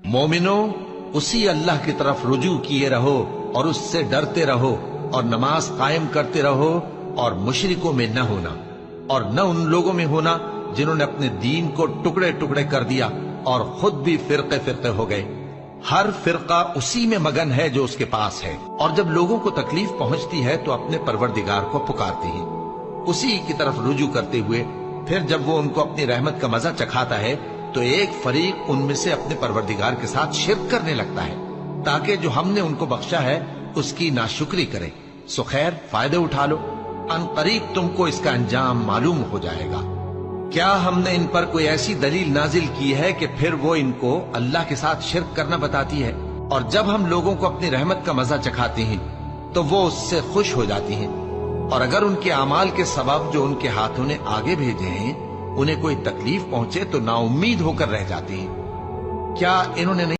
मोमिनो, उसी अल्लाह की तरफ रुजू किए रहो और उससे डरते रहो और नमाज कायम करते रहो और मुशरिकों में न होना और न उन लोगों में होना जिन्होंने अपने दीन को टुकड़े टुकड़े कर दिया और खुद भी फिरके फिरके हो गए। हर फिरका उसी में मगन है जो उसके पास है, और जब लोगों को तकलीफ पहुंचती है तो अपने परवरदिगार को पुकारते हैं, उसी की तरफ रुजू करते हुए। फिर जब वो उनको अपनी रहमत का मजा चखाता है तो एक फरीक उनमें से अपने परवरदिगार के साथ शिरक करने लगता है ताकि जो हमने उनको बख्शा है उसकी नाशुक्री करें। सो खैर, फायदे उठा लो, अनकरीब तुमको इसका अंजाम मालूम हो जाएगा। क्या हमने इन पर कोई ऐसी दलील नाजिल की है कि फिर वो इनको अल्लाह के साथ शिरक करना बताती है? और जब हम लोगों को अपनी रहमत का मजा चखाते हैं तो वो उससे खुश हो जाती हैं, और अगर उनके अमाल के सबब जो उनके हाथों ने आगे भेजे हैं उन्हें कोई तकलीफ पहुंचे तो नाउम्मीद होकर रह जाती हैं। क्या इन्होंने नहीं